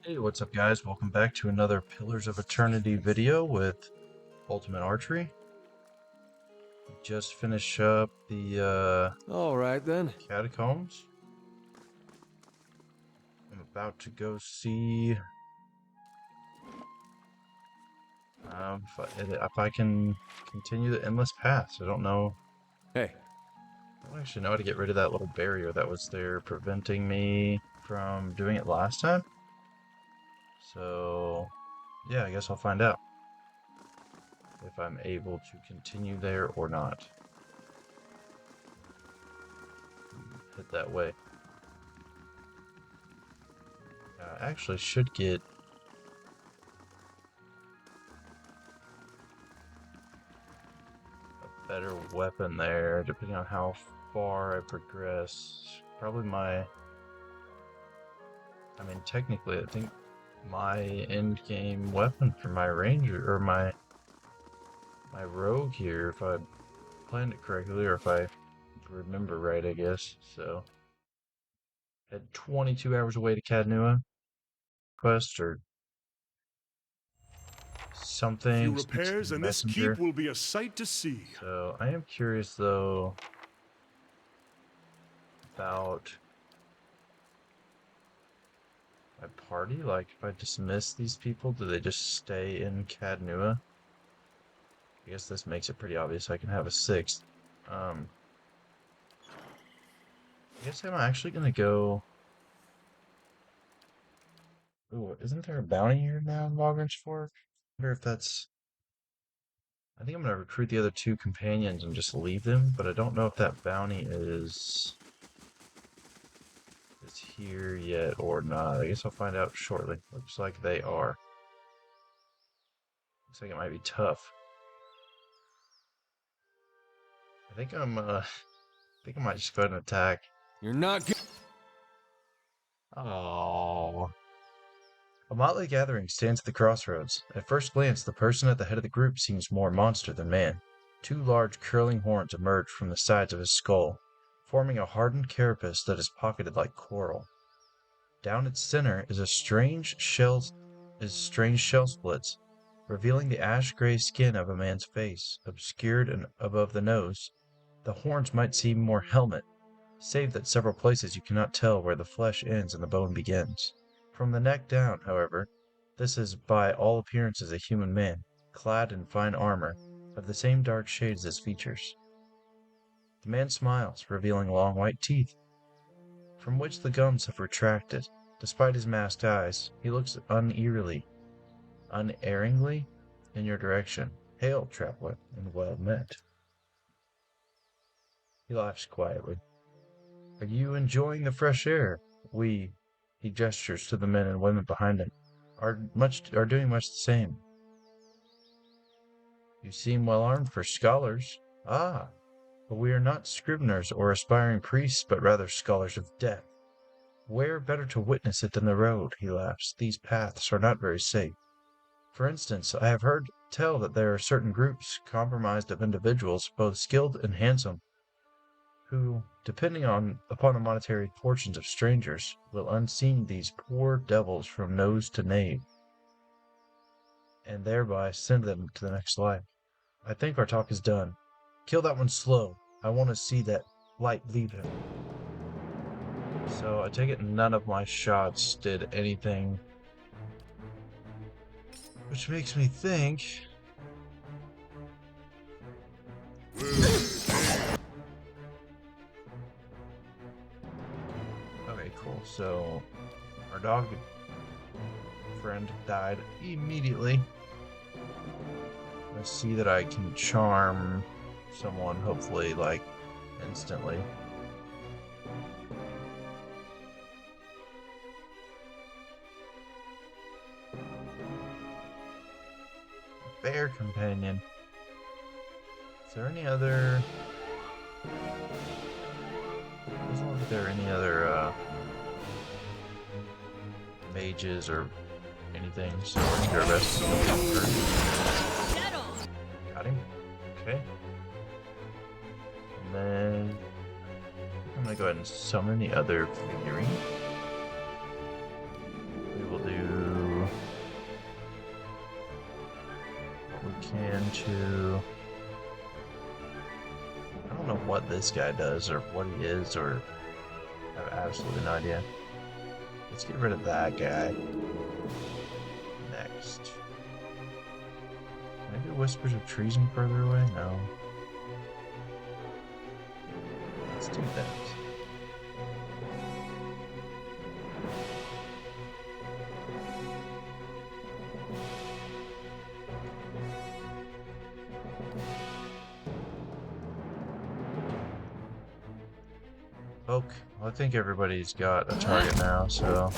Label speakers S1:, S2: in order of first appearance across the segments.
S1: Hey, what's up guys? Welcome back to another Pillars of Eternity video with Ultimate Archery. We just finished up the
S2: All right then.
S1: catacombs. I'm about to go see if I can continue the endless paths. I don't know.
S2: Hey.
S1: I don't actually know how to get rid of that little barrier that was there preventing me from doing it last time. So yeah, I guess I'll find out if I'm able to continue there or not. Head that way. I actually should get a better weapon there, depending on how far I progress. Probably I mean, technically, I think my end game weapon for my ranger, or my rogue here, if I planned it correctly, or if I remember right, I guess. So, had 22 hours away to Cadnua quest, or
S2: Few
S1: something, speaks to
S2: repairs
S1: the
S2: and this keep
S1: messenger.
S2: will be a sight to see.
S1: So, I am curious, though, about my party. Like, if I dismiss these people, do they just stay in Cadnua? I guess this makes it pretty obvious I can have a sixth. I guess I'm actually gonna go. Ooh, isn't there a bounty here now in Vagrant's Fork? I wonder if that's. I think I'm gonna recruit the other two companions and just leave them, but I don't know if that bounty is here yet or not. I guess I'll find out shortly. Looks like they are. Looks like it might be tough. I think I might just go ahead and attack.
S2: You're not good.
S1: Oh. A motley gathering stands at the crossroads. At first glance, the person at the head of the group seems more monster than man. Two large curling horns emerge from the sides of his skull, forming a hardened carapace that is pocketed like coral. Down its center is strange shell splits, revealing the ash-gray skin of a man's face, obscured and above the nose. The horns might seem more helmet, save that several places you cannot tell where the flesh ends and the bone begins. From the neck down, however, this is by all appearances a human man, clad in fine armor, of the same dark shades as features. The man smiles, revealing long white teeth, from which the gums have retracted. Despite his masked eyes, he looks unerringly in your direction. Hail, traveler, and well met. He laughs quietly. Are you enjoying the fresh air? He gestures to the men and women behind him, are doing much the same. You seem well armed for scholars. Ah, but we are not scriveners or aspiring priests, but rather scholars of death. Where better to witness it than the road? He laughs. These paths are not very safe. For instance, I have heard tell that there are certain groups compromised of individuals, both skilled and handsome, who, depending upon the monetary fortunes of strangers, will unseen these poor devils from nose to nave, and thereby send them to the next life. I think our talk is done. Kill that one slow. I want to see that light leave him. So I take it none of my shots did anything, which makes me think. Okay, cool. So our dog friend died immediately. Let's see that I can charm someone, hopefully, like, instantly. Bear companion. Is there any other... Doesn't look like there are any other, mages or anything, so we're gonna go arrest him first. Got him. Okay. And then I'm gonna go ahead and summon the other figurine. We will do can to... I don't know what this guy does or what he is, or I have absolutely no idea. Let's get rid of that guy. Next. Can I do Whispers of Treason further away? No. Let's do that. Okay, well, I think everybody's got a target now, so...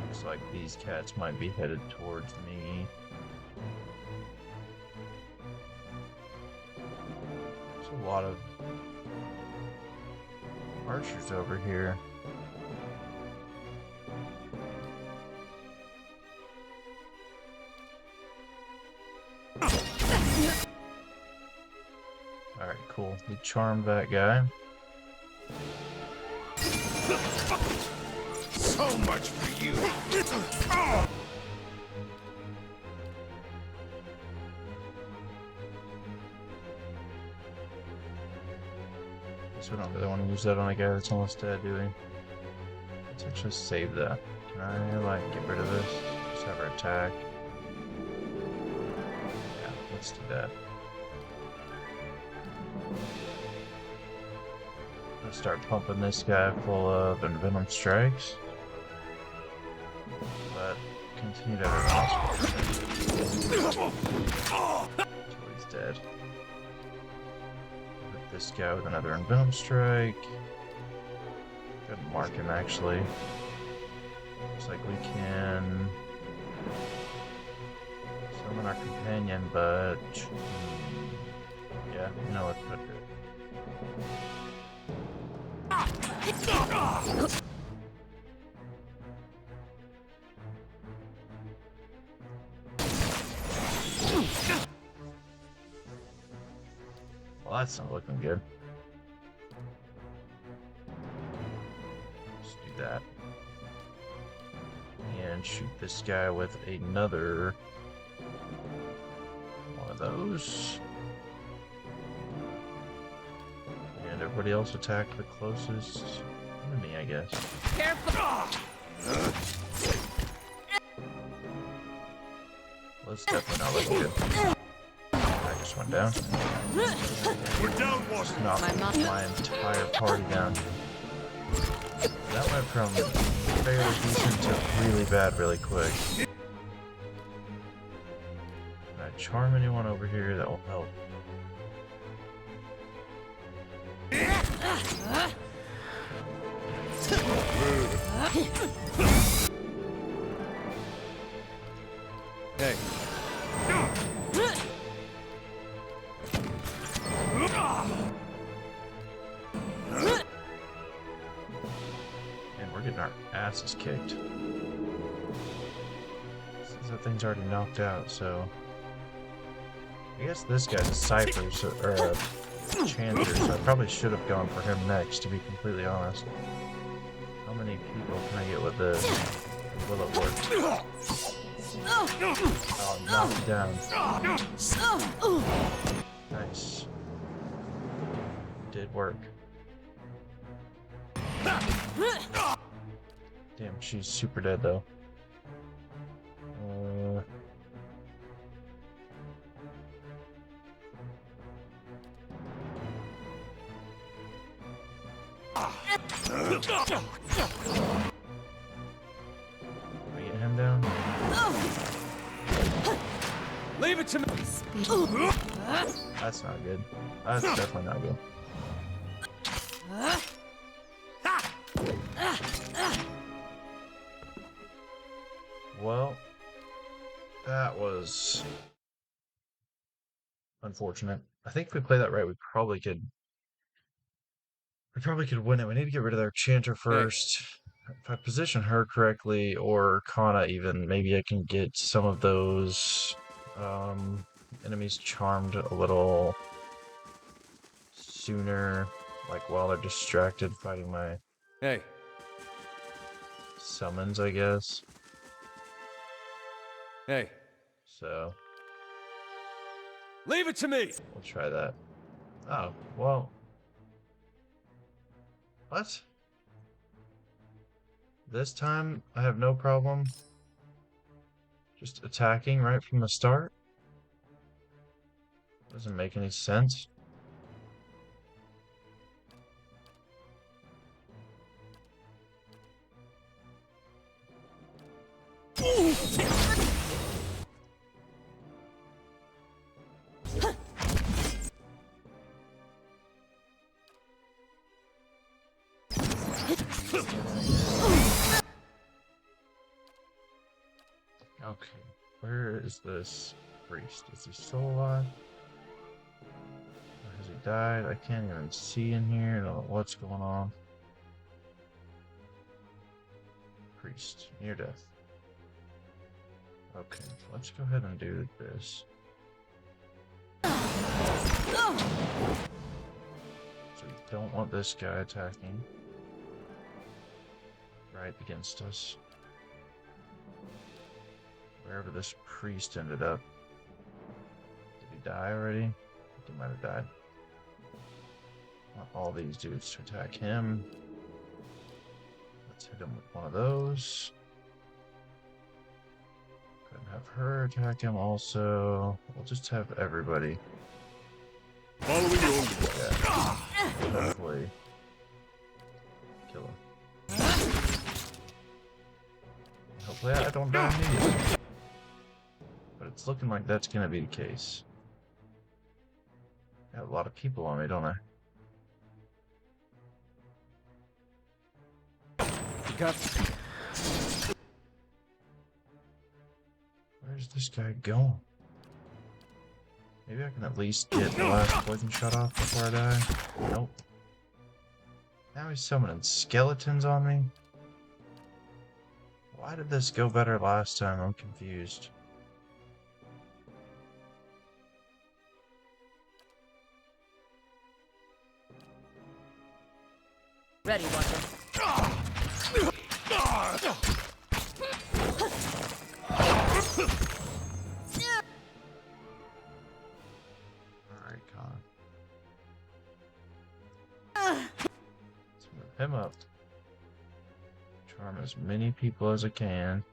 S1: Looks like these cats might be headed towards me. There's a lot of archers over here. Alright, cool. We charmed that guy.
S2: So much for you.
S1: Guess we don't really want to use that on a guy that's almost dead, do we? Let's actually save that. Can I, like, get rid of this? Just have her attack. Yeah, let's do that. Let's start pumping this guy full of Envenom Strikes. But continue to have until he's dead. Hit this guy with another Envenom Strike. Go ahead and mark him actually. Looks like we can summon our companion, but yeah, you know what, put it. Well, that's not looking good. Let's do that. And shoot this guy with another one of those. And everybody else attack the closest enemy, I guess.
S3: Careful!
S1: Well, it's definitely not looking good. I just went down.
S2: We're down one.
S1: Just knocked my entire party down. That went from fairly decent to really bad really quick. Can I charm anyone over here that will help?
S2: Hey.
S1: And we're getting our asses kicked. Since that thing's already knocked out, so... I guess this guy's a Cypher, so, or a Chanter, so I probably should have gone for him next, to be completely honest. How many people can I get with this? Will it work? Oh, knocked down. Nice. Did work. Damn, she's super dead though. Can we get him down?
S2: Leave it to me.
S1: That's not good. That's definitely not good. Well, that was unfortunate. I think if we play that right, we probably could win it. We need to get rid of their Chanter first. If I position her correctly, or Kana even, maybe I can get some of those enemies charmed a little sooner. Like while they're distracted fighting my
S2: Hey.
S1: summons, I guess.
S2: Hey.
S1: So
S2: Leave it to me!
S1: we'll try that. Oh, well. What? This time I have no problem just attacking right from the start? Doesn't make any sense. Okay, where is this priest? Is he still alive? Or has he died? I can't even see in here. I don't know what's going on. Priest, near death. Okay, let's go ahead and do this. So we don't want this guy attacking right against us. Wherever this priest ended up. Did he die already? I think he might have died. Want all these dudes to attack him. Let's hit him with one of those. Couldn't have her attack him also. We'll just have everybody.
S2: Following your
S1: Yeah. Hopefully. Kill him. Hopefully I don't die immediately. But it's looking like that's gonna be the case. Got a lot of people on me, don't I? Where's this guy going? Maybe I can at least get the last poison shot off before I die. Nope. Now he's summoning skeletons on me? Why did this go better last time? I'm confused.
S3: Ready, Wonder.
S1: Alright, Con. Let's move him up. Charm as many people as I can.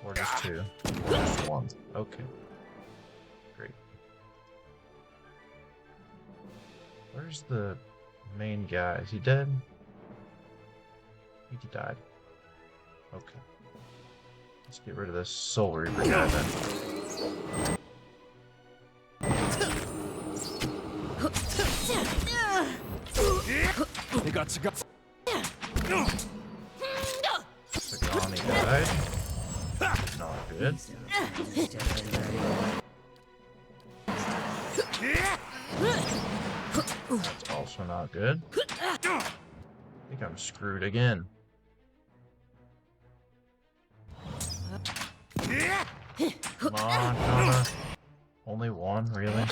S1: Or just two. Just one. Okay. Great. Where's the main guy? Is he dead? I think he died. Okay. Let's get rid of this Soul Reaper guy then.
S2: They got cigar.
S1: Sagani died. Not good. That's also not good. I think I'm screwed again. Come on, Connor. Only one, really?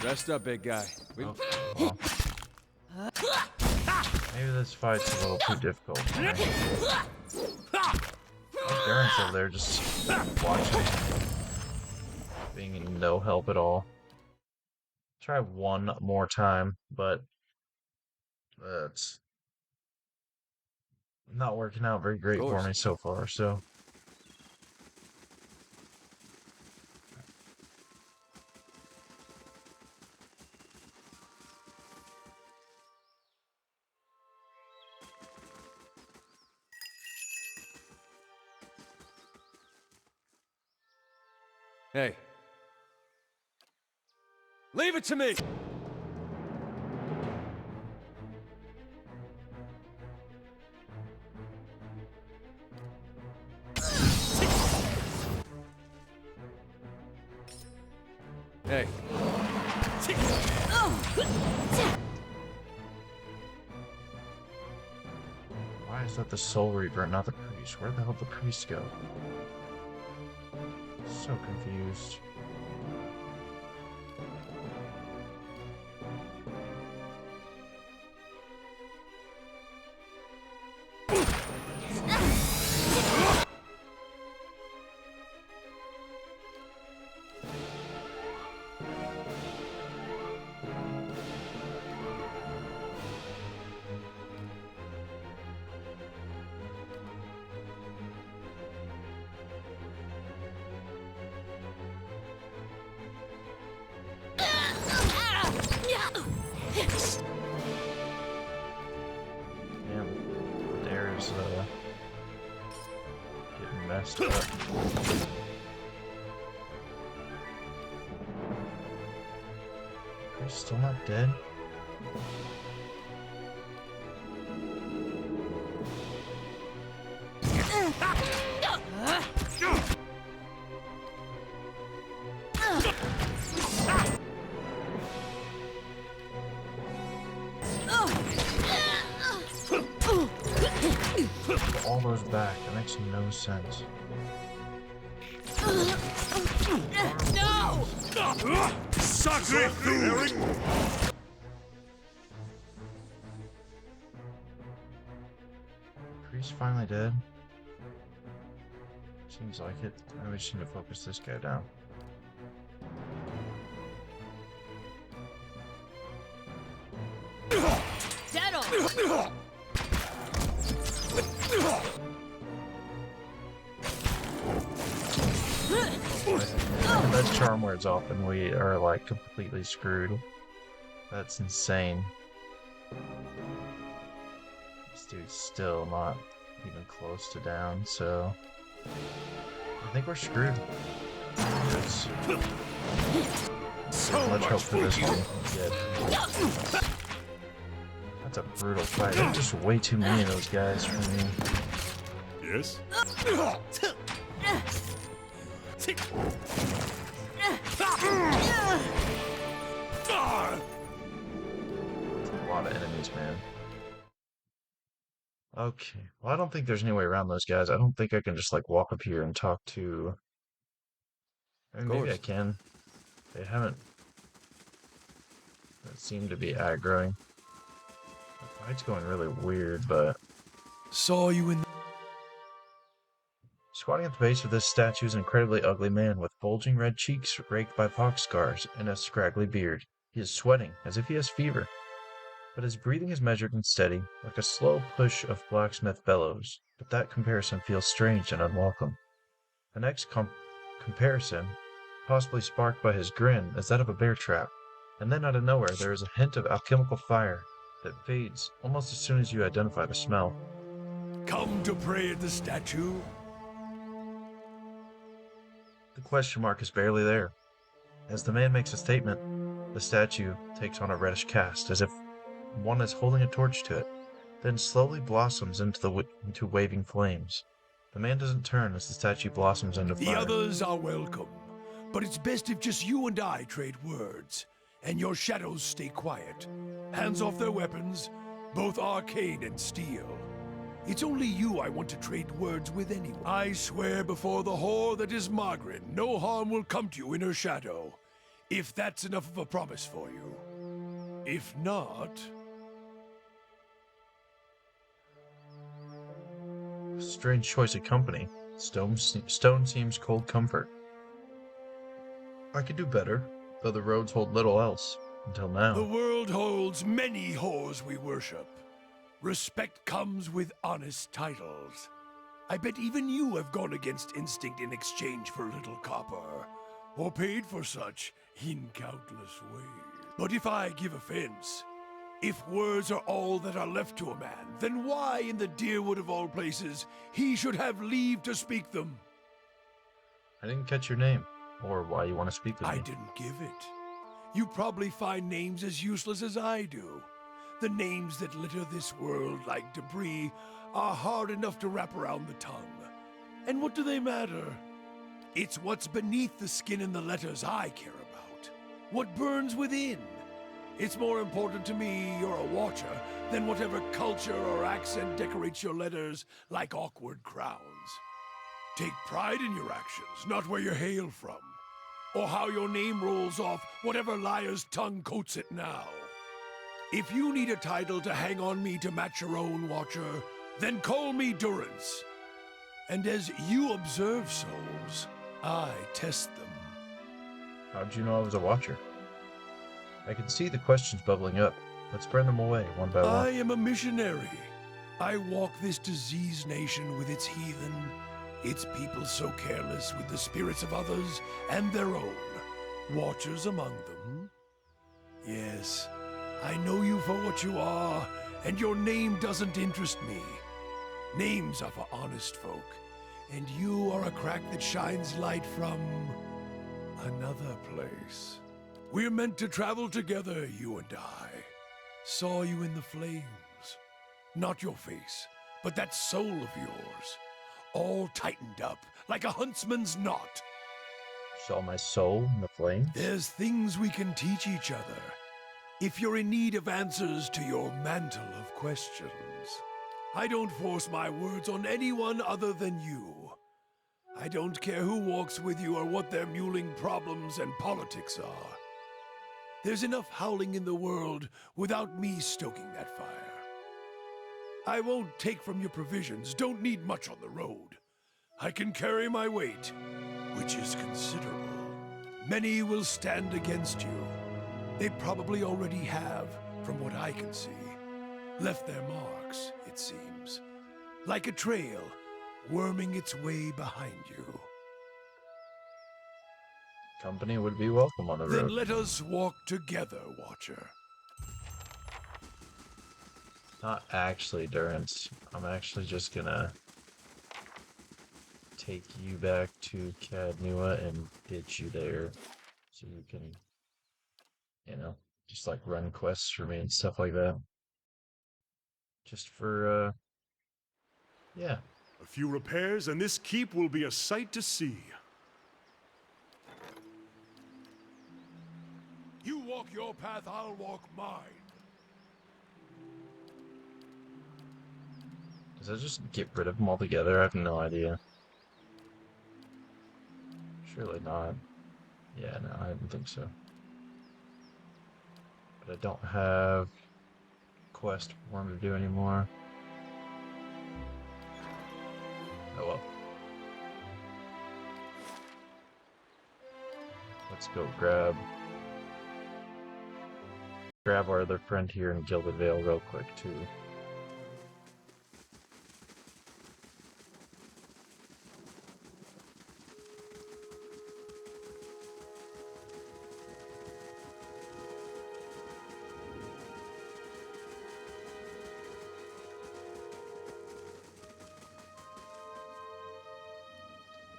S2: Rest up, big guy.
S1: Okay, well. Maybe this fight's a little too difficult for me. Darren's over there just watching. Being no help at all. Try one more time, but that's not working out very great for me so far, so.
S2: Hey. Leave it to me! Hey.
S1: Why is that the Soul Reaper and not the priest? Where the hell did the priest go? So confused. Damn, there's getting messed up. He's still not dead? All those back, that makes no sense.
S3: No!
S4: Sacre food!
S1: Priest finally dead? Seems like it. I just need to focus this guy down.
S3: Dead on!
S1: That charm wears off and we are like completely screwed. That's insane. This dude's still not even close to down, so I think we're screwed. Let's hope for this one. Yeah. That's a brutal fight. There's just way too many of those guys for me.
S4: Yes?
S1: A lot of enemies, man. Okay. Well, I don't think there's any way around those guys. I don't think I can just like walk up here and talk to. I mean, maybe I can. They haven't. That seem to be aggroing. The fight's going really weird, but.
S2: Saw you in.
S1: Squatting at the base of this statue is an incredibly ugly man with bulging red cheeks raked by pox scars and a scraggly beard. He is sweating as if he has fever, but his breathing is measured and steady, like a slow push of blacksmith bellows. But that comparison feels strange and unwelcome. The next comparison, possibly sparked by his grin, is that of a bear trap. And then out of nowhere there is a hint of alchemical fire that fades almost as soon as you identify the smell.
S4: Come to pray at the statue?
S1: The question mark is barely there. As the man makes a statement, the statue takes on a reddish cast, as if one is holding a torch to it, then slowly blossoms into waving flames. The man doesn't turn as the statue blossoms into fire.
S4: The others are welcome, but it's best if just you and I trade words, and your shadows stay quiet. Hands off their weapons, both arcane and steel. It's only you I want to trade words with anyway. I swear before the whore that is Margaret, no harm will come to you in her shadow. If that's enough of a promise for you. If not...
S1: Strange choice of company. Stone seems cold comfort. I could do better, though the roads hold little else, until now.
S4: The world holds many whores we worship. Respect comes with honest titles. I bet even you have gone against instinct in exchange for a little copper, or paid for such in countless ways. But if I give offense, if words are all that are left to a man, then why in the Deerwood of all places he should have leave to speak them?
S1: I didn't catch your name, or why you want to speak with me.
S4: I didn't give it. You probably find names as useless as I do. The names that litter this world like debris are hard enough to wrap around the tongue. And what do they matter? It's what's beneath the skin and the letters I care about. What burns within. It's more important to me you're a watcher than whatever culture or accent decorates your letters like awkward crowns. Take pride in your actions, not where you hail from, or how your name rolls off whatever liar's tongue coats it now. If you need a title to hang on me to match your own, Watcher, then call me Durance. And as you observe souls, I test them.
S1: How'd you know I was a watcher? I can see the questions bubbling up. Let's burn them away, one by
S4: I
S1: one.
S4: am a missionary. I walk this diseased nation with its heathen, its people so careless with the spirits of others and their own. Watchers among them. Yes, I know you for what you are, and your name doesn't interest me. Names are for honest folk, and you are a crack that shines light from another place. We're meant to travel together, you and I. Saw you in the flames. Not your face, but that soul of yours. All tightened up, like a huntsman's knot.
S1: Saw my soul in the flames?
S4: There's things we can teach each other. If you're in need of answers to your mantle of questions. I don't force my words on anyone other than you. I don't care who walks with you or what their mewling problems and politics are. There's enough howling in the world without me stoking that fire. I won't take from your provisions, don't need much on the road. I can carry my weight, which is considerable. Many will stand against you. They probably already have, from what I can see. Left their marks, it seems. Like a trail, worming its way behind you.
S1: Company would be welcome on the
S4: Then
S1: road.
S4: let us walk together, Watcher.
S1: Not actually, Durance. I'm actually just gonna take you back to Cadnua and ditch you there. So you can, just like run quests for me and stuff like that. Just for, yeah.
S5: A few repairs, and this keep will be a sight to see.
S4: You walk your path, I'll walk mine.
S1: Does that just get rid of them altogether? I have no idea. Surely not. Yeah, no, I didn't think so. But I don't have quest for him to do anymore. Oh well. Let's go grab our other friend here in Gilded Vale real quick too.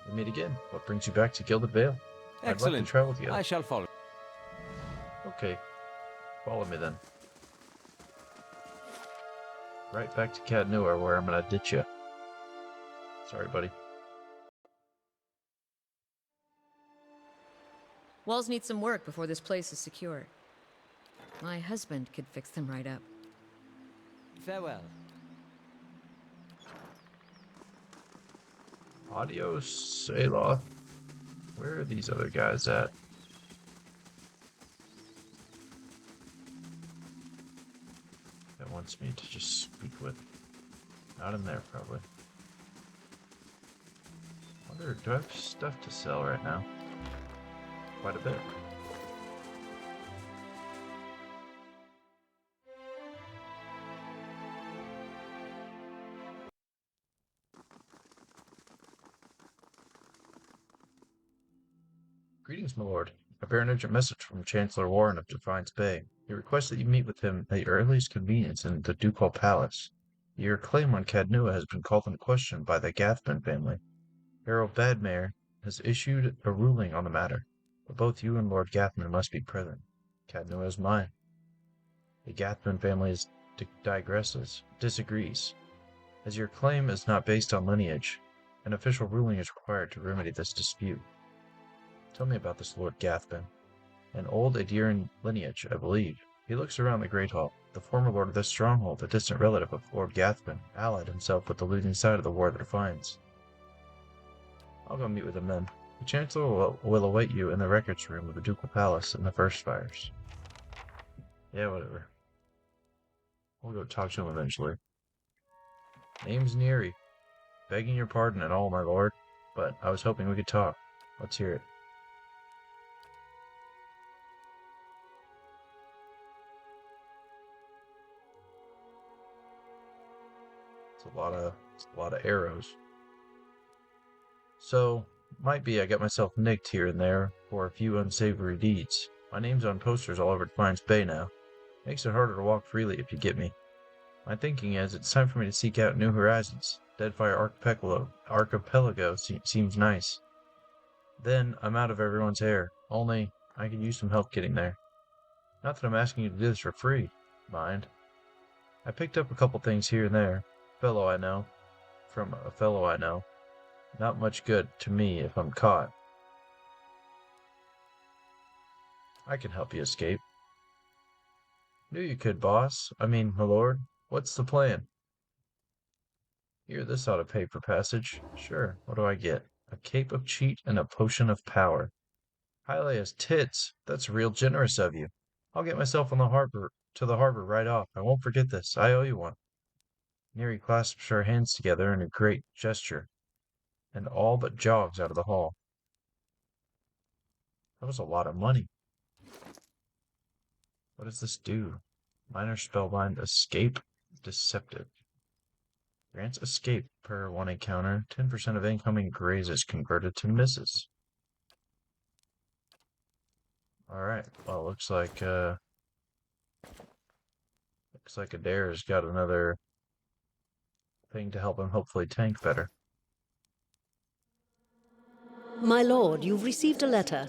S1: We meet again. What brings you back to Gilded Vale? I'd like
S6: Excellent.
S1: to travel together.
S6: I shall follow.
S1: Okay. Follow me then. Right back to Cadnua where I'm gonna ditch you. Sorry, buddy.
S3: Walls need some work before this place is secure. My husband could fix them right up.
S6: Farewell.
S1: Adios, Aloth. Where are these other guys at? That wants me to just speak with. Not in there, probably. Wonder, do I have stuff to sell right now? Quite a bit. Greetings, my lord. I bear an urgent message from Chancellor Warren of Defiance Bay. He requests that you meet with him at your earliest convenience in the Ducal Palace. Your claim on Cadnua has been called into question by the Gathman family. Harold Badmere has issued a ruling on the matter, but both you and Lord Gathman must be present. Cadnua is mine. The Gathman family disagrees. As your claim is not based on lineage, an official ruling is required to remedy this dispute. Tell me about this Lord Gathman. An old Adiran lineage, I believe. He looks around the Great Hall. The former lord of this stronghold, a distant relative of Lord Gathman, allied himself with the losing side of the War of the Defiance. I'll go meet with him then. The Chancellor will await you in the records room of the Ducal Palace in the First Fires. Yeah, whatever. We'll go talk to him eventually. Name's Neary. Begging your pardon and all, my lord, but I was hoping we could talk. Let's hear it. It's a lot of arrows. So, might be I got myself nicked here and there for a few unsavory deeds. My name's on posters all over Defiance Bay now. Makes it harder to walk freely if you get me. My thinking is it's time for me to seek out new horizons. Deadfire Archipelago seems nice. Then I'm out of everyone's hair. Only, I could use some help getting there. Not that I'm asking you to do this for free, mind. I picked up a couple things here and there. From a fellow I know. Not much good to me if I'm caught. I can help you escape. Knew you could, boss. My lord. What's the plan? Here, this ought to pay for passage. Sure, what do I get? A cape of cheat and a potion of power. Hylia's tits. That's real generous of you. I'll get myself to the harbor right off. I won't forget this. I owe you one. Neri clasps her hands together in a great gesture, and all but jogs out of the hall. That was a lot of money. What does this do? Minor spellbind escape deceptive. Grants escape per one encounter. 10% of incoming grazes converted to misses. Alright, well looks like Adair's got another thing to help him hopefully tank better.
S7: My lord, you've received a letter,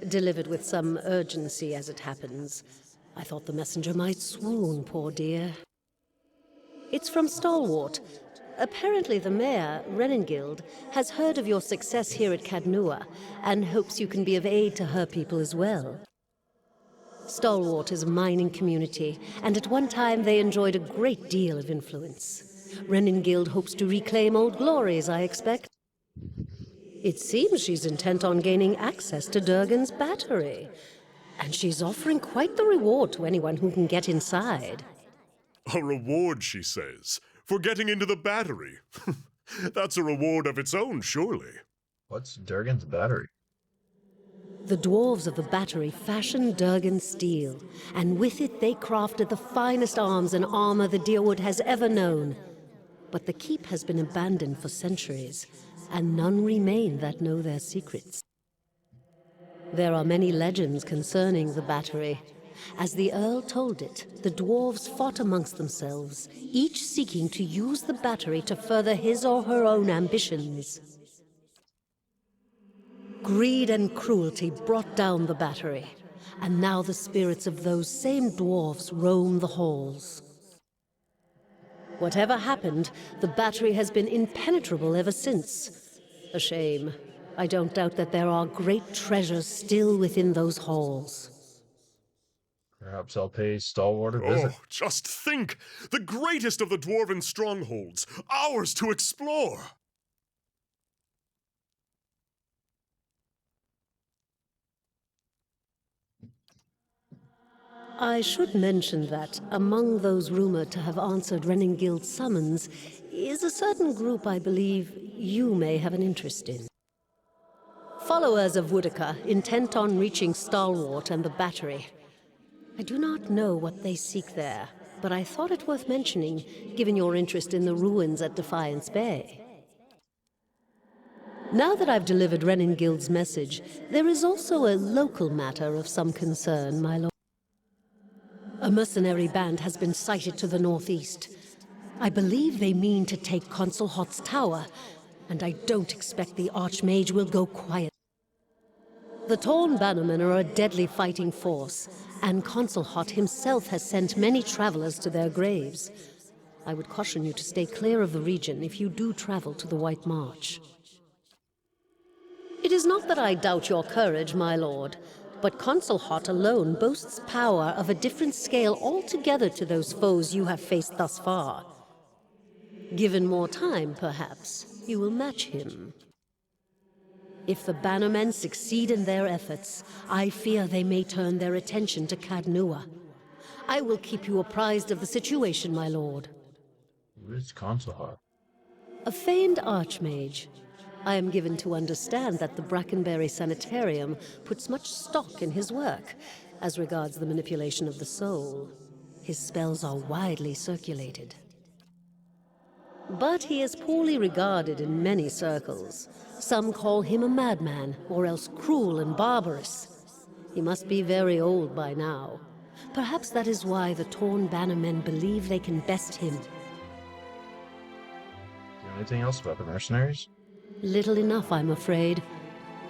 S7: delivered with some urgency as it happens. I thought the messenger might swoon, poor dear. It's from Stalwart. Apparently the mayor, Renengild, has heard of your success here at Cadnua, and hopes you can be of aid to her people as well. Stalwart is a mining community, and at one time they enjoyed a great deal of influence. Renengild hopes to reclaim old glories, I expect. It seems she's intent on gaining access to Durgan's battery. And she's offering quite the reward to anyone who can get inside.
S5: A reward, she says, for getting into the battery. That's a reward of its own, surely.
S1: What's Durgan's battery?
S7: The dwarves of the battery fashioned Durgan's steel, and with it they crafted the finest arms and armor the Deerwood has ever known. But the keep has been abandoned for centuries, and none remain that know their secrets. There are many legends concerning the battery. As the Earl told it, the dwarves fought amongst themselves, each seeking to use the battery to further his or her own ambitions. Greed and cruelty brought down the battery, and now the spirits of those same dwarves roam the halls. Whatever happened, the battery has been impenetrable ever since. A shame. I don't doubt that there are great treasures still within those halls.
S1: Perhaps I'll pay Stalwart a visit.
S5: Oh, just think! The greatest of the dwarven strongholds, ours to explore!
S7: I should mention that among those rumored to have answered Renengild's summons is a certain group I believe you may have an interest in. Followers of Woodica, intent on reaching Stalwart and the battery. I do not know what they seek there, but I thought it worth mentioning, given your interest in the ruins at Defiance Bay. Now that I've delivered Renengild's message, there is also a local matter of some concern, my lord. A mercenary band has been sighted to the northeast. I believe they mean to take Consul Hot's tower, and I don't expect the Archmage will go quiet. The Torn Bannermen are a deadly fighting force, and Consul Hot himself has sent many travelers to their graves. I would caution you to stay clear of the region if you do travel to the White March. It is not that I doubt your courage, my lord, but Consul Hot alone boasts power of a different scale altogether to those foes you have faced thus far. Given more time, perhaps, you will match him. If the Bannermen succeed in their efforts, I fear they may turn their attention to Cadnua. I will keep you apprised of the situation, my lord.
S1: Who is Consul Hot?
S7: A famed archmage. I am given to understand that the Brackenberry Sanitarium puts much stock in his work, as regards the manipulation of the soul. His spells are widely circulated. But he is poorly regarded in many circles. Some call him a madman, or else cruel and barbarous. He must be very old by now. Perhaps that is why the Torn Bannermen believe they can best him.
S1: Do you know anything else about the mercenaries?
S7: Little enough, I'm afraid.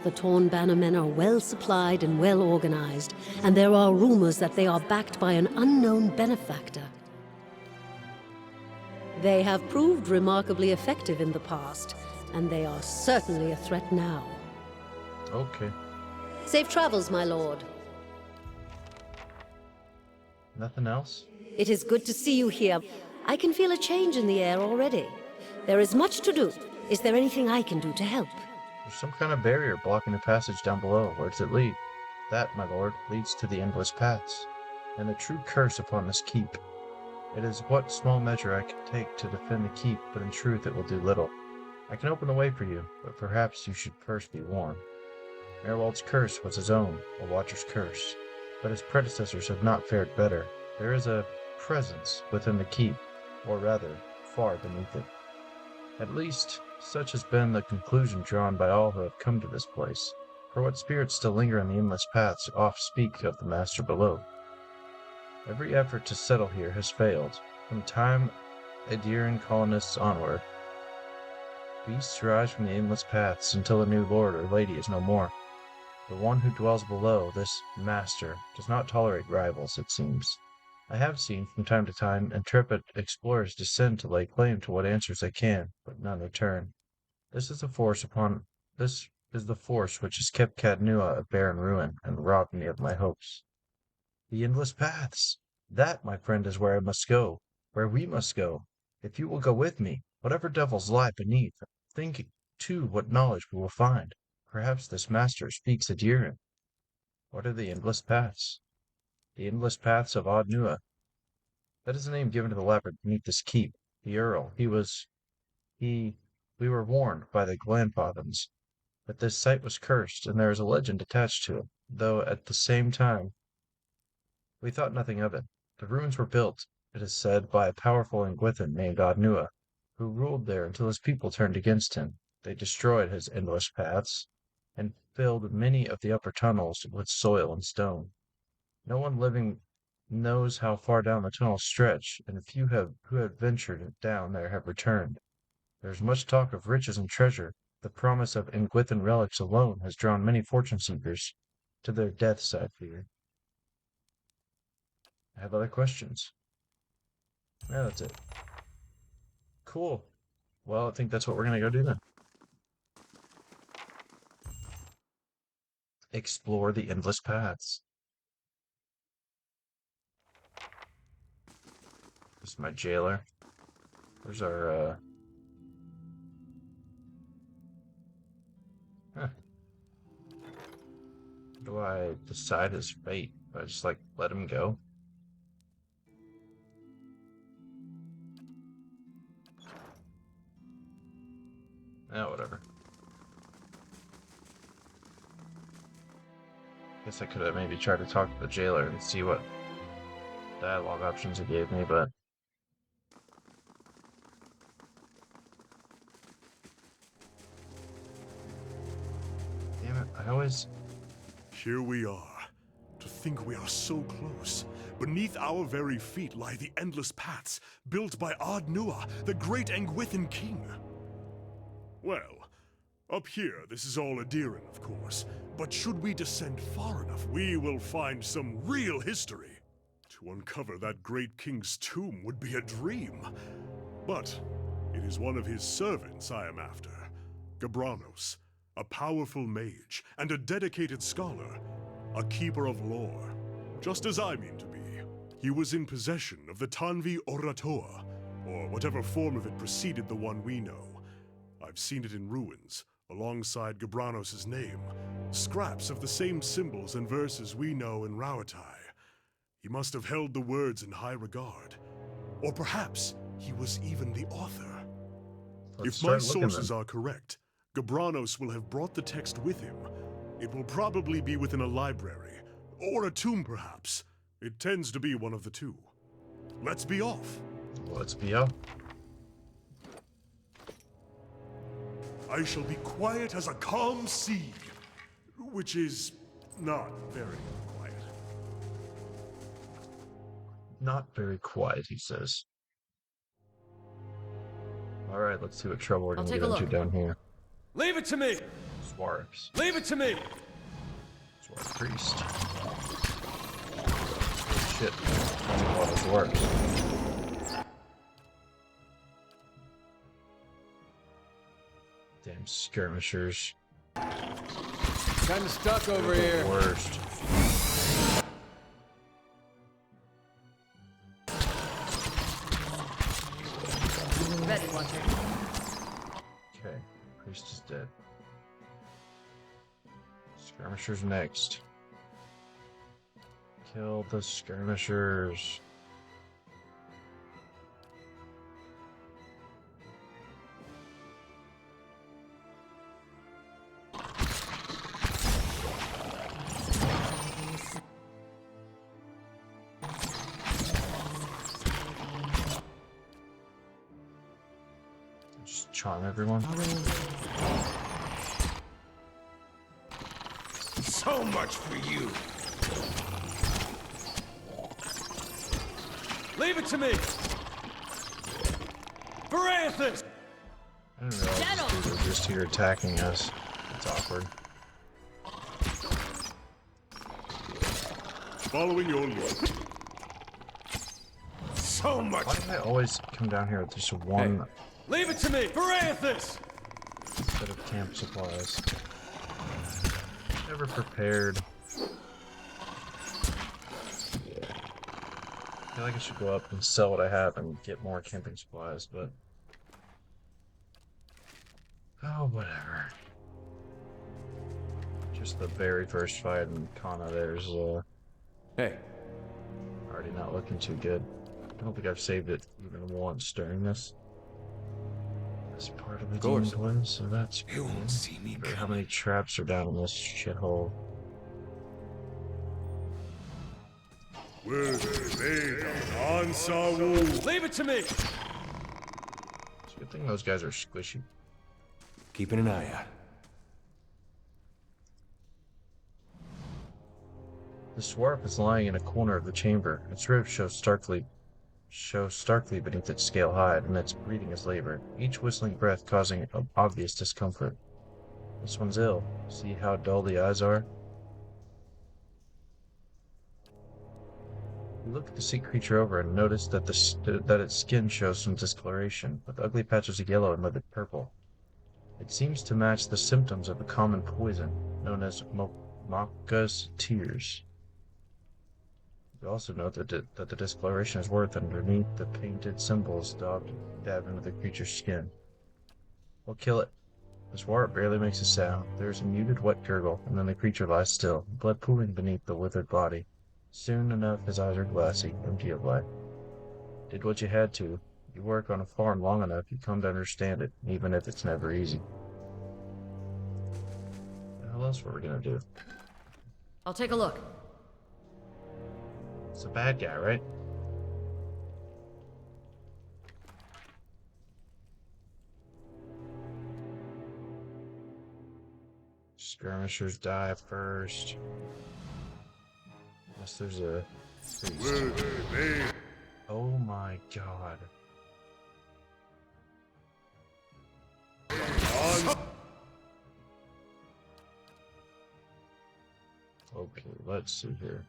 S7: The Torn Bannermen are well supplied and well organized, and there are rumors that they are backed by an unknown benefactor. They have proved remarkably effective in the past, and they are certainly a threat now.
S1: Okay.
S7: Safe travels, my lord.
S1: Nothing else?
S7: It is good to see you here. I can feel a change in the air already. There is much to do. Is there anything I can do to help?
S1: There's some kind of barrier blocking the passage down below. Where does it lead? That, my lord, leads to the endless paths, and the true curse upon this keep. It is what small measure I can take to defend the keep, but in truth it will do little. I can open the way for you, but perhaps you should first be warned. Merwald's curse was his own, a watcher's curse, but his predecessors have not fared better. There is a presence within the keep, or rather, far beneath it. At least, such has been the conclusion drawn by all who have come to this place. For what spirits still linger in the endless paths oft speak of the master below. Every effort to settle here has failed. From time Adirian colonists onward, beasts rise from the endless paths until the new lord or lady is no more. The one who dwells below, this master, does not tolerate rivals, it seems. I have seen from time to time intrepid explorers descend to lay claim to what answers they can, but none return. This is the force which has kept Cadnua a barren ruin and robbed me of my hopes. The endless paths! That, my friend, is where I must go, where we must go. If you will go with me, whatever devils lie beneath, think too what knowledge we will find. Perhaps this master speaks Adirian. What are the endless paths? The endless paths of Adnua. That is the name given to the labyrinth beneath this keep. The Earl, we were warned by the Glanfathans that this site was cursed, and there is a legend attached to it, though at the same time we thought nothing of it. The ruins were built, it is said, by a powerful Ingwithan named Adnua, who ruled there until his people turned against him. They destroyed his endless paths, and filled many of the upper tunnels with soil and stone. No one living knows how far down the tunnels stretch, and few who have ventured down there have returned. There is much talk of riches and treasure. The promise of Ingwithan relics alone has drawn many fortune seekers to their deaths, I fear. I have other questions. Yeah, that's it. Cool. Well, I think that's what we're gonna go do then. Explore the endless paths. This is my jailer. There's our, Huh. How do I decide his fate? Do I just, like, let him go? Whatever. Guess I could have maybe tried to talk to the jailer and see what dialogue options he gave me, but... Damn it, I always...
S5: Here we are. To think we are so close. Beneath our very feet lie the endless paths, built by Adnua, the great Engwithan king. Well, up here this is all Adiran, of course, but should we descend far enough, we will find some real history. To uncover that great king's tomb would be a dream. But it is one of his servants I am after, Gabranos, a powerful mage and a dedicated scholar, a keeper of lore, just as I mean to be. He was in possession of the Tanvi Oratoa, or whatever form of it preceded the one we know. I've seen it in ruins, alongside Gabranos' name, scraps of the same symbols and verses we know in Rauatai. He must have held the words in high regard. Or perhaps he was even the author. If my sources are correct, Gabranos will have brought the text with him. It will probably be within a library, or a tomb perhaps. It tends to be one of the two. Let's be off.
S1: Let's be off.
S5: I shall be quiet as a calm sea, which is not very quiet.
S1: Not very quiet, he says. Alright, let's see what trouble we're gonna
S3: take
S1: get
S3: a
S1: into
S3: look.
S1: down here.
S4: Leave it to me!
S1: Swarps.
S4: Leave it to me!
S1: Swarp priest. Oh shit. That's a lot of swarps. Damn skirmishers.
S2: Kinda stuck over
S1: They're
S2: here.
S1: the worst.
S3: Ready, Watcher.
S1: Okay, priest is dead. Skirmishers next. Kill the skirmishers. Just charm everyone.
S4: So much for you! Leave it to me! Varanthus!
S1: I didn't realize these dudes are just here attacking us. It's awkward.
S5: Following your lead.
S4: So much!
S1: Why do I always come down here with just one
S4: Leave it to me! Varanthus!
S1: set of camp supplies? Never prepared. I feel like I should go up and sell what I have and get more camping supplies, but... oh, whatever. Just the very first fight in Kana, there's
S2: Hey,
S1: already not looking too good. I don't think I've saved it even once during this part of the
S2: course.
S1: Demon Twins, so that's
S4: You
S1: cool.
S4: won't see me
S1: How many traps are down in this shithole?
S4: Leave it to me!
S1: It's a good thing those guys are squishy.
S2: keeping an eye out.
S1: The Swarp is lying in a corner of the chamber. Its ribs show starkly beneath its scale hide, and its breathing is labored, each whistling breath causing obvious discomfort. This one's ill. See how dull the eyes are? You look at the sea creature over and notice that that its skin shows some discoloration, with ugly patches of yellow and livid purple. It seems to match the symptoms of a common poison, known as Maka's tears. You also note that the discoloration is worth underneath the painted symbols dabbed into the creature's skin. We'll kill it. The Swarp barely makes a sound. There is a muted wet gurgle, and then the creature lies still, blood pooling beneath the withered body. Soon enough, his eyes are glassy, empty of life. Did what you had to. You work on a farm long enough, you come to understand it, even if it's never easy. What else were we gonna do?
S3: I'll take a look.
S1: It's a bad guy, right? Skirmishers die first. Unless there's a priest. Oh my god. Okay, let's see here.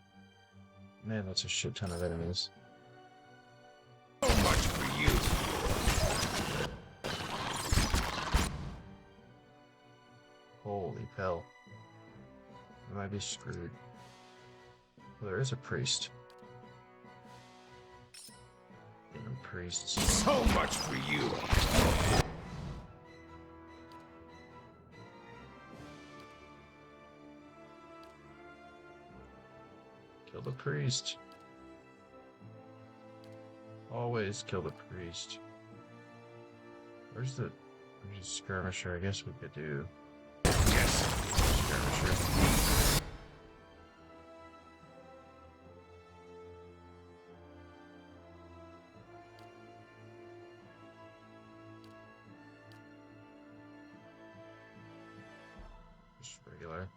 S1: Man, that's a shit ton of enemies.
S4: So much for you!
S1: Holy hell. I might be screwed. Well, there is a priest. Damn priests.
S4: So much for you!
S1: Kill the priest. Always kill the priest. Where's the skirmisher? I guess we could do.
S4: Yes!
S1: Skirmisher. Just regular.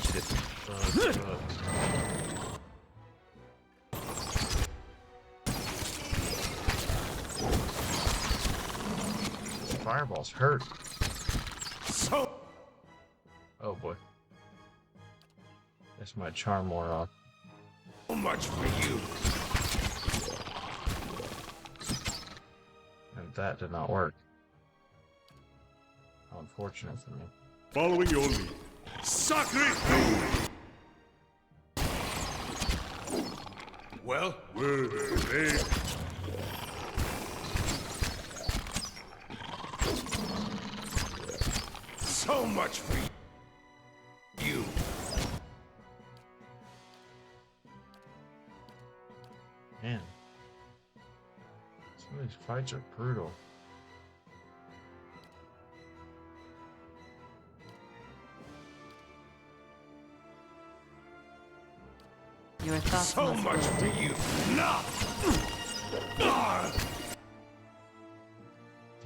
S1: guys get fucked up. Fireballs hurt.
S4: So
S1: Oh boy. Guess my charm wore off.
S4: much for you.
S1: And that did not work. How unfortunate for me.
S5: Following your lead. Sacre!
S4: Well,
S5: Were they?
S4: so much for you.
S1: Man. Some of these fights are brutal.
S3: Your thoughts
S4: So
S3: must
S4: much
S3: be-
S4: for you. Nah.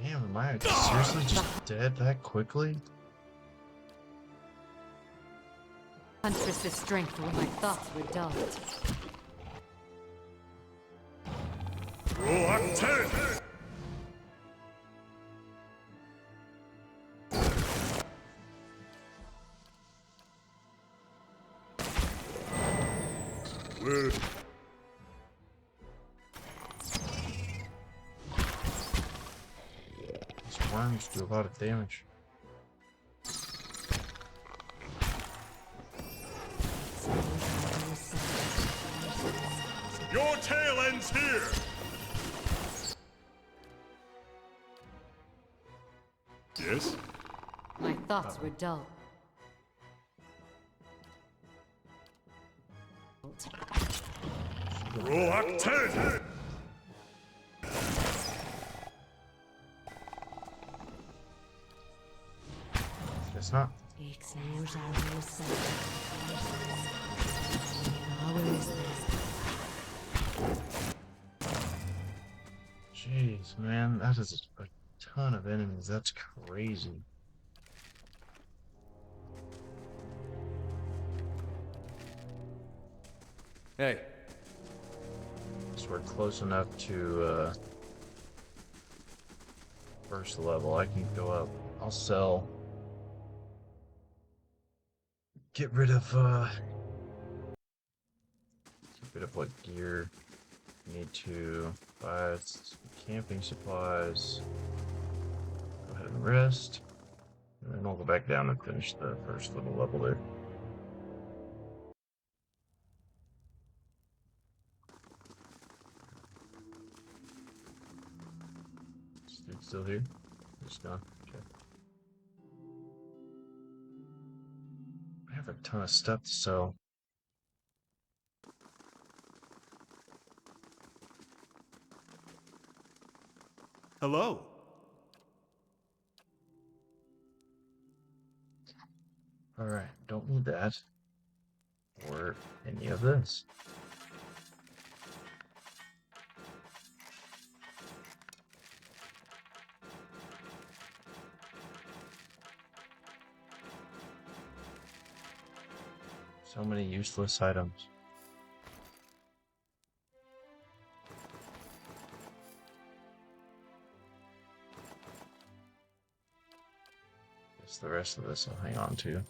S1: Damn, am I seriously just dead that quickly?
S3: Huntress's strength when my thoughts were dulled.
S5: Rock 10! Were
S1: These worms do a lot of damage.
S5: your tail ends here! Yes?
S3: My thoughts were dull.
S5: Rock 10!
S1: It's not. Jeez, man, that is a ton of enemies. That's crazy.
S2: Hey,
S1: So we're close enough to first level. I can go up. I'll sell. Get rid of what gear need to buy. Camping supplies. Go ahead and rest. And then we'll go back down and finish the first little level there. Is dude still here? He's gone. Okay. I have a ton of stuff to sell.
S5: Hello?
S1: Alright, don't need that. Or any of this. So many useless items. Guess the rest of this I'll hang on to.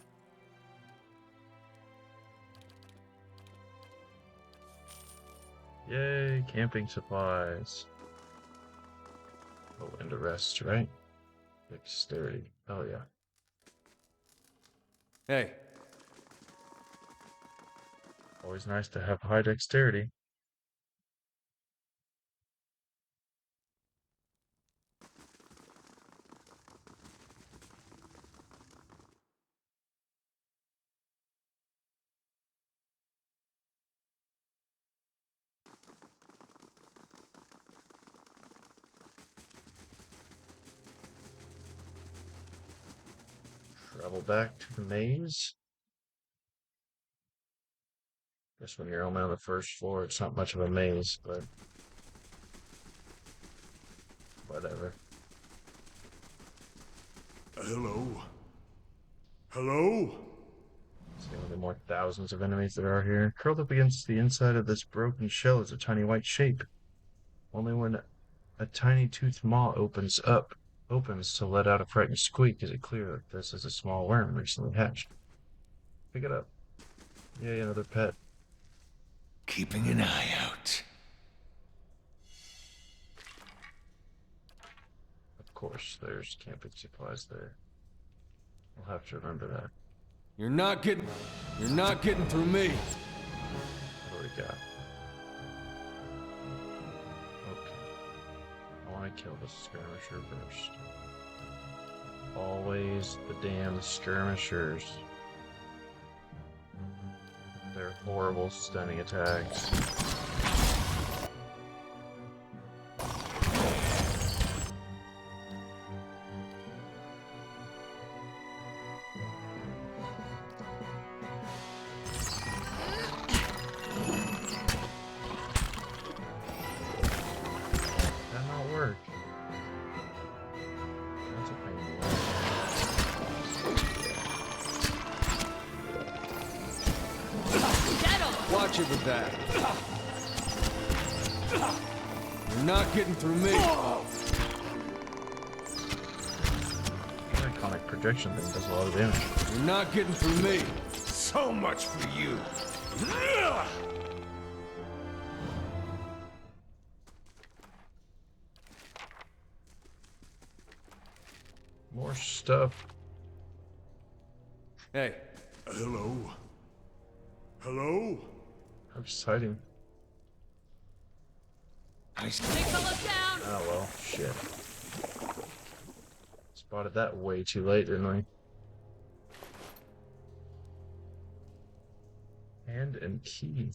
S1: Yay, camping supplies. Oh, and a rest, right? Dexterity. Oh yeah.
S2: hey,
S1: Always nice to have high dexterity. Travel back to the maze. Guess when you're only on the first floor, it's not much of a maze, but whatever.
S5: Hello? Hello?
S1: See how the more thousands of enemies there are here. Curled up against the inside of this broken shell is a tiny white shape. Only when a tiny toothed maw opens to let out a frightened squeak is it clear that this is a small worm recently hatched. Pick it up. Yay, another pet.
S4: Keeping an eye out.
S1: Of course, there's camping supplies there. I'll have to remember that.
S2: You're not getting through me.
S1: What do we got? Okay. I want to kill the skirmisher first. Always the damn skirmishers. Their horrible stunning attacks. That not work. That's a pain in the ass.
S2: Watch it with that. You're not getting through me.
S1: That iconic projection thing does a lot of damage.
S2: You're not getting through me.
S4: So much for you.
S1: More stuff.
S2: Hey,
S5: Hello? Hello?
S1: How exciting. Oh well, shit. Spotted that way too late, didn't we? Hand and key.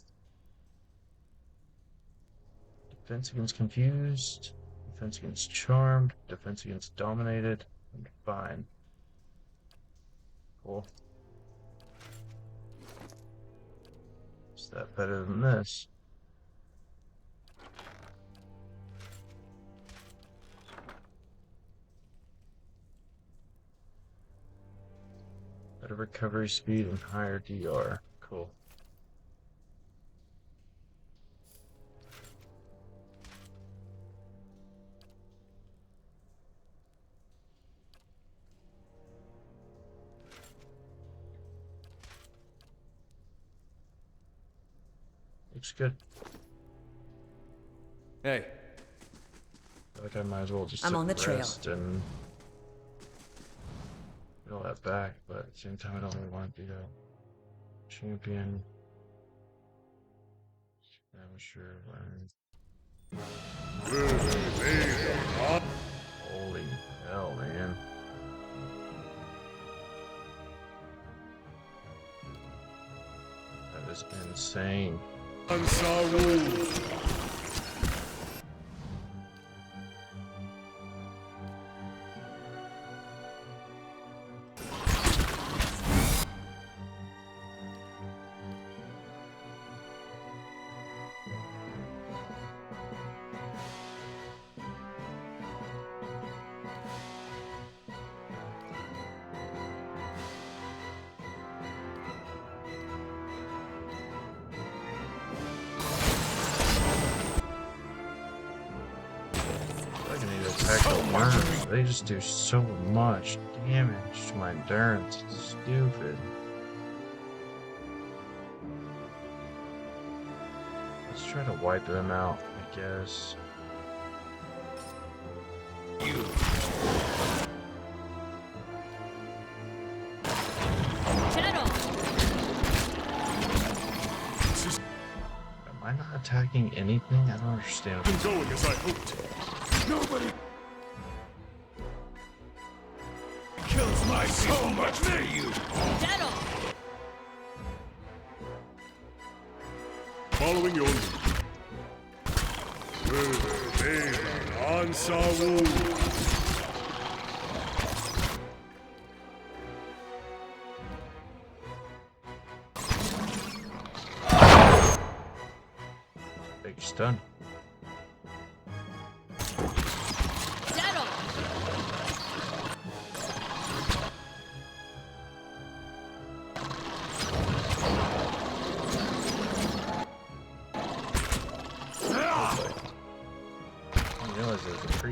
S1: Defense against confused. Defense against charmed. Defense against dominated. And fine. Cool. Is that better than this? Better recovery speed and higher DR. Cool. Looks good.
S2: hey.
S1: I feel like I might as well just
S3: I'm
S1: sit
S3: on the
S1: and
S3: trail.
S1: rest and get all that back, but at the same time I don't really want to do that. Champion. Amateur learn. Holy hell, man. That is insane. I need to attack the worms. They just do so much damage to my endurance. It's stupid. Let's try to wipe them out, I guess. Am I not attacking anything? I don't understand.
S5: Been going as I hoped.
S4: Nobody kills my so much for you.
S5: Following your lead. Ansawu.
S1: Big stun.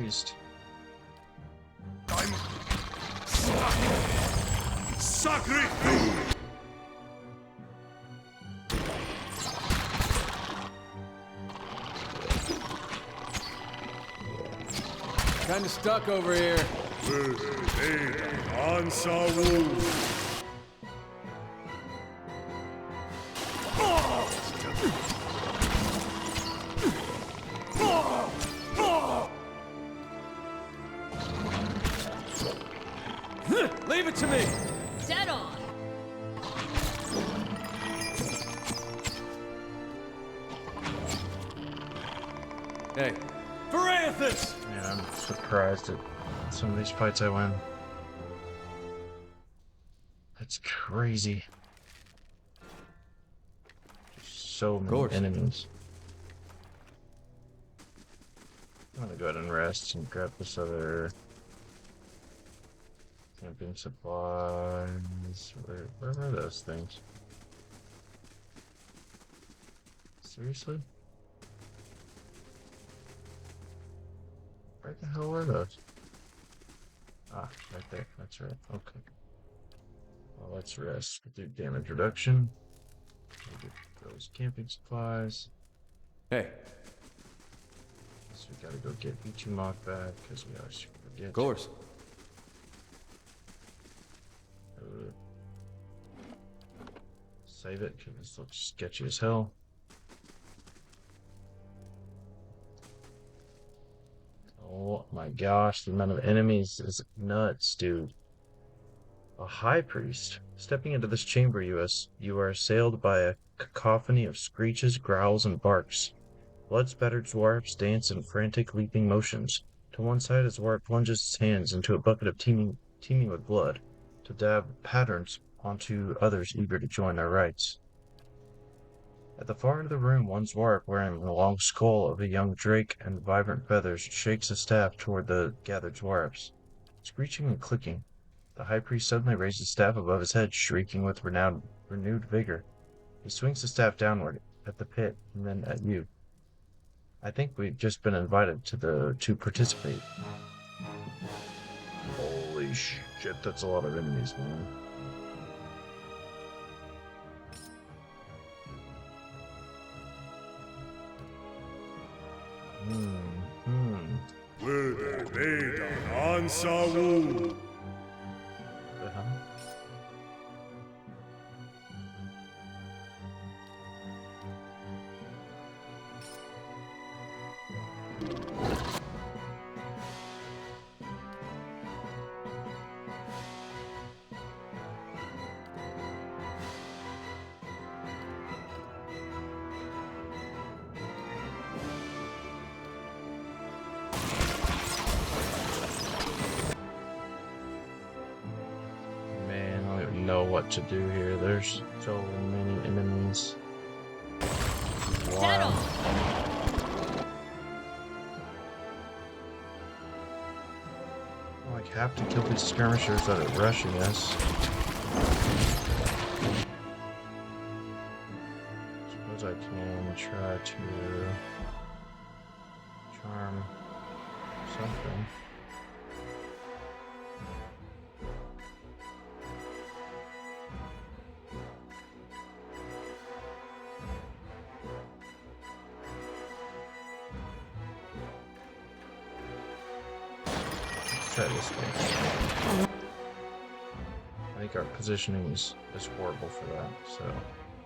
S1: priest.
S5: I'm stuck. Sacre!
S2: Kinda stuck over here. Leave it to me!
S3: Dead on!
S2: Hey, Varathis!
S1: Man, I'm surprised at some of these fights I win. That's crazy. So many enemies. I'm gonna go ahead and rest and grab this other camping supplies. Where are those things? Seriously? Where the hell were those? Ah, right there. That's right. Okay. Well, let's rest. We'll do damage reduction. We'll get those camping supplies.
S2: Hey,
S1: So we gotta go get Ichimok back because we always forget.
S2: of course.
S1: Save it because this looks sketchy as hell. Oh my gosh, the amount of enemies is nuts, dude. A high priest. Stepping into this chamber, you are assailed by a cacophony of screeches, growls, and barks. Blood-spattered dwarfs dance in frantic, leaping motions. To one side, a dwarf plunges his hands into a bucket of teeming with blood, to dab patterns onto others eager to join their rites. At the far end of the room, one dwarf wearing the long skull of a young drake and vibrant feathers shakes a staff toward the gathered dwarfs. Screeching and clicking, the high priest suddenly raises his staff above his head, shrieking with renewed vigor. He swings the staff downward at the pit and then at you. I think we've just been invited to participate. Holy shit, that's a lot of enemies, man. Uh-huh. Man, I don't even know what to do here. There's so many enemies.
S3: Dead
S1: Wow.
S3: on!
S1: I like have to kill these skirmishers that are rushing us. Suppose I can try to charm something. Let's try this way. I think our positioning is horrible for that, so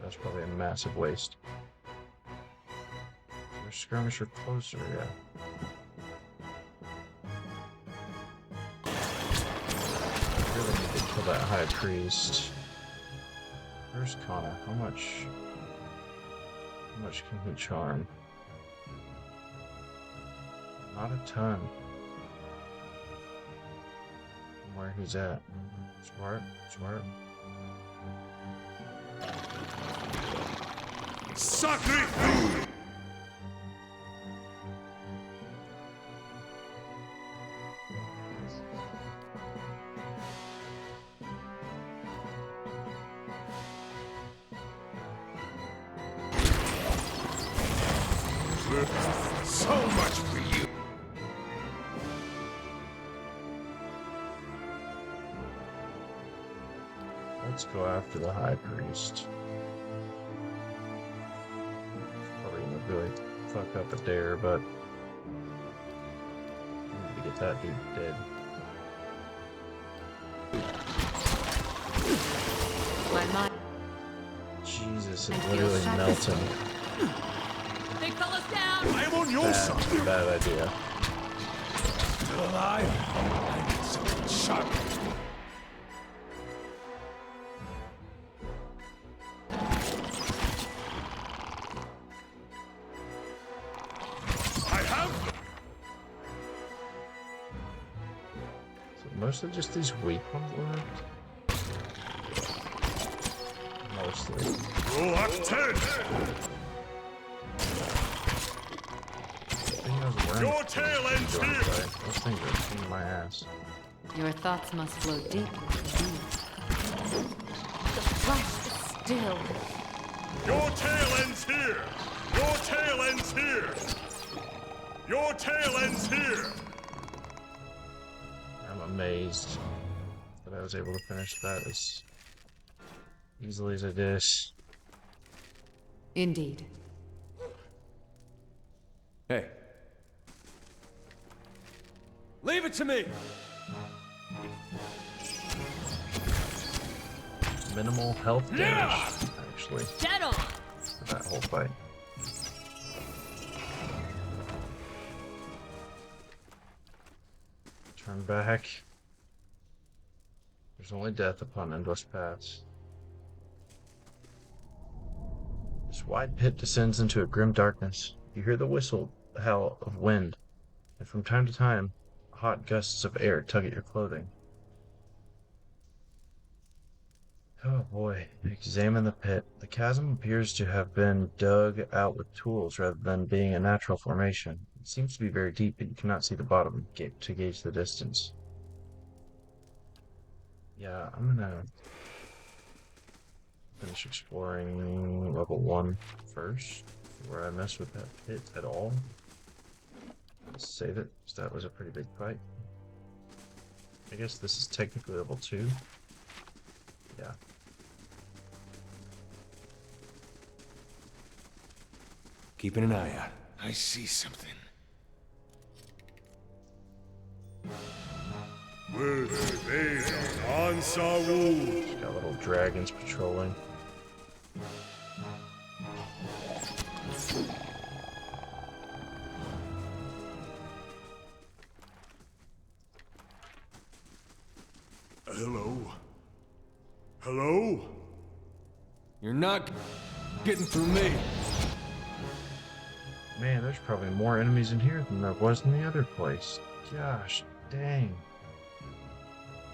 S1: that's probably a massive waste. Is there a skirmisher closer? Yeah. Really need to kill that high priest. Where's Kana? How much can he charm? Not a ton. Where he's at. Smart.
S5: Sacre! So much for you.
S1: Let's go after the High Priest. Probably gonna really fuck up a dare, but I need to get that dude dead.
S3: My mind.
S1: Jesus,
S3: I
S1: it's
S3: feel
S1: literally
S3: sharp.
S1: melting.
S3: Big fella's down!
S5: I am on your
S1: That's
S5: side.
S1: a bad idea.
S4: Still alive? I need something sharp.
S5: I have.
S1: So mostly just these weak ones left. Mostly.
S5: Roll 10. Your tail ends here.
S1: Those things are a pain in my ass.
S3: Your thoughts must flow deep indeed. The flesh is still.
S5: Your tail ends here. Your tail ends here. Your tail ends here.
S1: I'm amazed that I was able to finish that as easily as I did.
S3: Indeed.
S2: Hey. Leave it to me!
S1: Minimal health damage, actually,
S3: Dead on!
S1: for that whole fight. Turn back. There's only death upon endless paths. This wide pit descends into a grim darkness. You hear the whistle, the howl of wind, and from time to time, hot gusts of air tug at your clothing. Oh boy, examine the pit. The chasm appears to have been dug out with tools rather than being a natural formation. It seems to be very deep, but you cannot see the bottom to gauge the distance. Yeah, I'm gonna finish exploring level 1 first, before I mess with that pit at all. Let's save it, because that was a pretty big fight. I guess this is technically level 2. Yeah.
S2: Keeping an eye out.
S4: I see something.
S5: With Veda on Saul.
S1: Got little dragons patrolling.
S5: Hello? Hello?
S2: You're not getting through me.
S1: Man, there's probably more enemies in here than there was in the other place. Gosh, dang.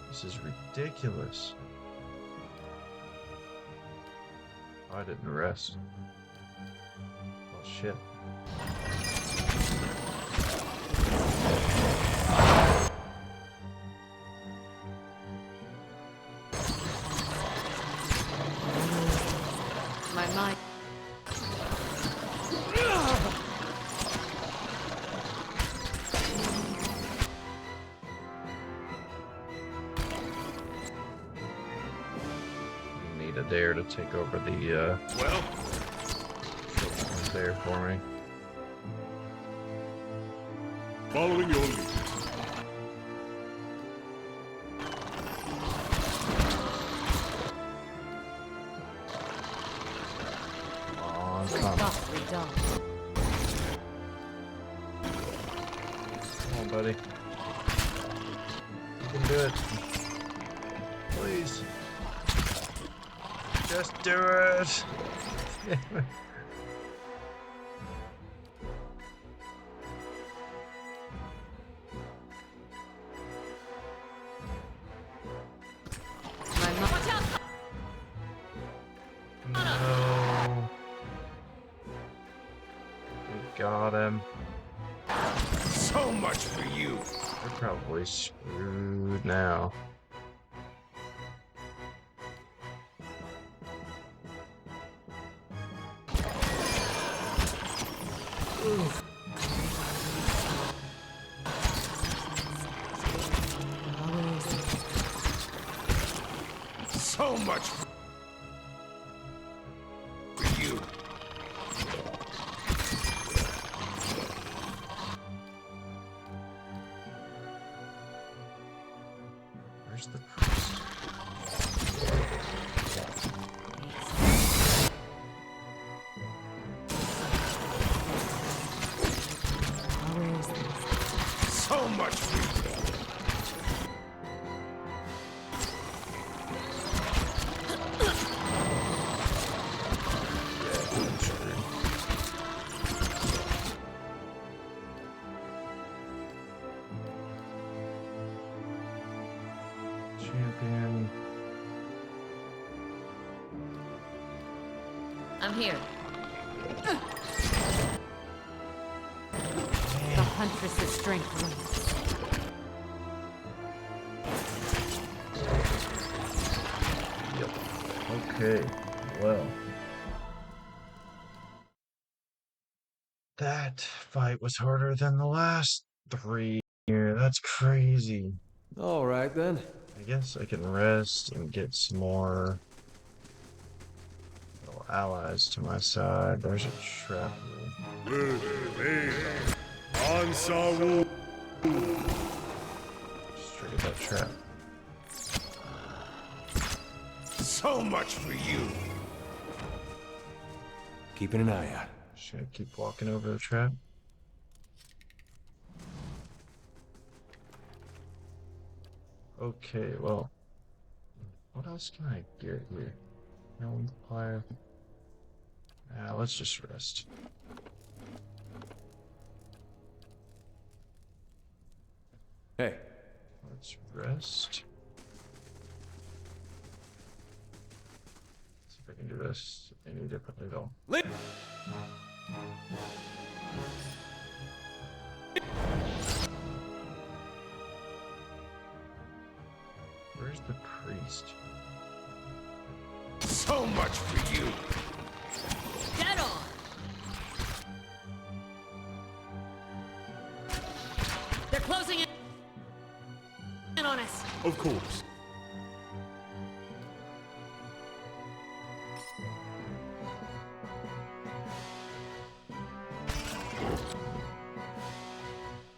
S1: This is ridiculous. Oh, I didn't rest. Oh, shit.
S3: My mind.
S1: Need a dare to take over the,
S5: Well,
S1: there for me.
S5: following your lead.
S3: Softly done.
S1: Come on, buddy. You can do it. Please. Just do it.
S3: My mind. Watch out!
S1: No. We got him.
S4: So much for you.
S1: They're probably screwed now.
S4: So So much for you.
S1: Where's the priest?
S4: So much for you.
S1: Champion.
S3: I'm here.
S8: The Huntress's strength wanes.
S1: Okay, well. That fight was harder than the last 3 here. That's crazy.
S2: All right, then.
S1: I guess I can rest and get some more little allies to my side. There's a trap.
S5: Just
S1: Just triggered that trap.
S4: So much for you.
S2: Keeping an eye out.
S1: Should I keep walking over the trap? Okay, well, what else can I get here? No fire. Let's just rest.
S2: Hey,
S1: Let's rest. See if I can do this any differently though. Where's the priest?
S4: So much for you.
S3: Dead on! They're closing in on us.
S5: Of course.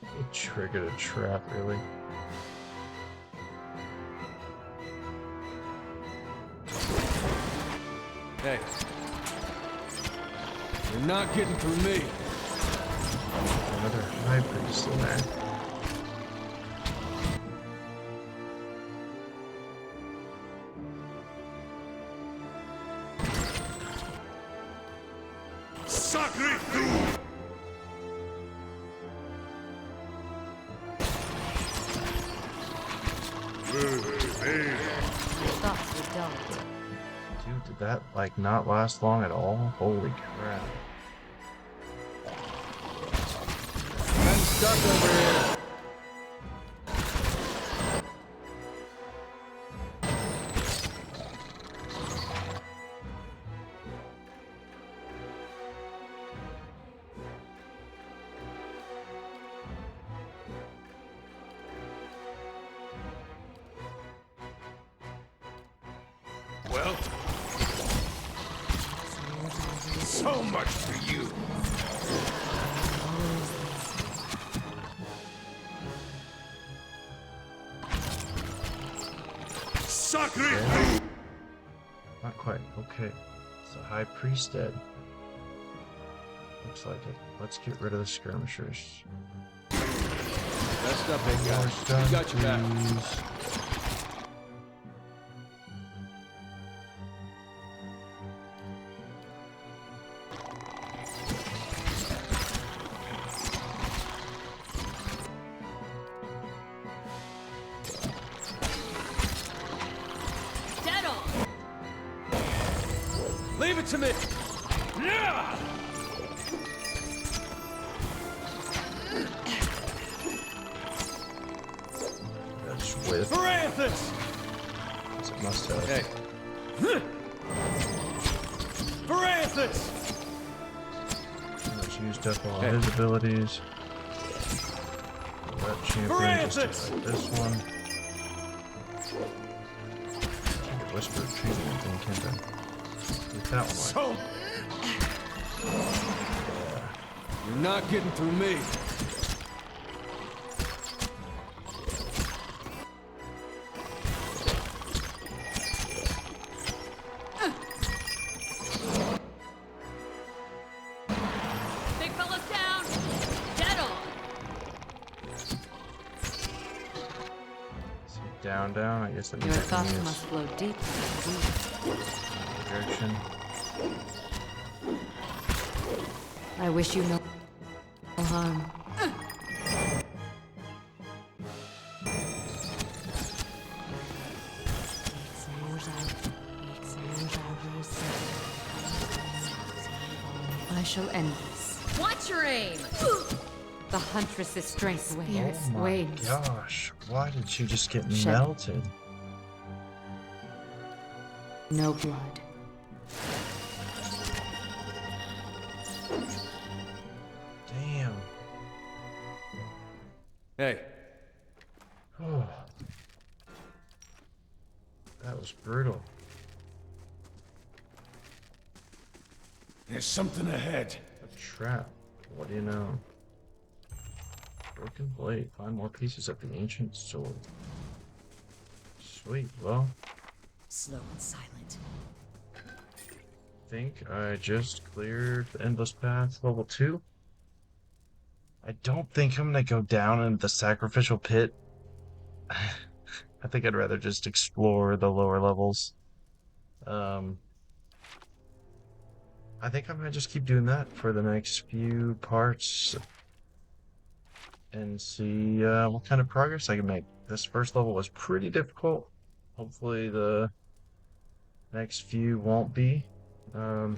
S1: He triggered a trap, really.
S2: hey. You're not getting through me.
S1: Another high priest in there.
S5: Sacre tu!
S3: Thoughts were dulled.
S1: Dude, did that, like, not last long at all? Holy crap.
S2: I'm stuck over here.
S4: Well, so much for you.
S5: Sacre
S1: Okay.
S5: tu!
S1: Not quite. Okay. It's the high priest dead. Looks like it. Let's get rid of the skirmishers.
S2: Rest up, big guy.
S1: More
S2: We got your back.
S1: please.
S3: Dead on!
S2: Leave it to me. Yeah!
S1: That's with.
S2: For Anthus!
S1: It must have.
S2: Hey. For Anthus!
S1: He's used up all
S2: Hey.
S1: his abilities. That champion just
S2: Francis!
S1: took like this one. Can't get whisper of treatment and kindred. Get that one.
S2: So... You're not getting through me.
S3: Big fella's down! Dead on!
S1: Down, down. I guess that
S8: Your
S1: means I can
S8: thoughts
S1: use
S8: must flow deep.
S1: direction.
S8: I wish you no harm. I shall end this.
S3: Watch your aim!
S8: The huntress's strength
S1: Oh
S8: wanes.
S1: my
S8: wanes.
S1: gosh. Why did she just get
S8: Shed.
S1: melted?
S8: No blood.
S1: Damn.
S2: Hey,
S1: Oh. That was brutal.
S4: There's something ahead.
S1: A trap. What do you know? Broken blade. Find more pieces of the ancient sword. Sweet. Well,
S3: Slow and silent.
S1: think I just cleared the endless path level 2. I don't think I'm gonna go down in the sacrificial pit. I think I'd rather just explore the lower levels. I think I might just keep doing that for the next few parts and see what kind of progress I can make. This first level was pretty difficult. Hopefully the next few won't be. Yeah,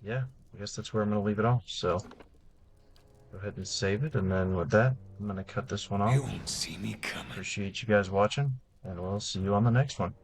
S1: I guess that's where I'm going to leave it off. So go ahead and save it, and then with that, I'm going to cut this one off.
S4: You won't see me coming.
S1: Appreciate you guys watching, and we'll see you on the next one.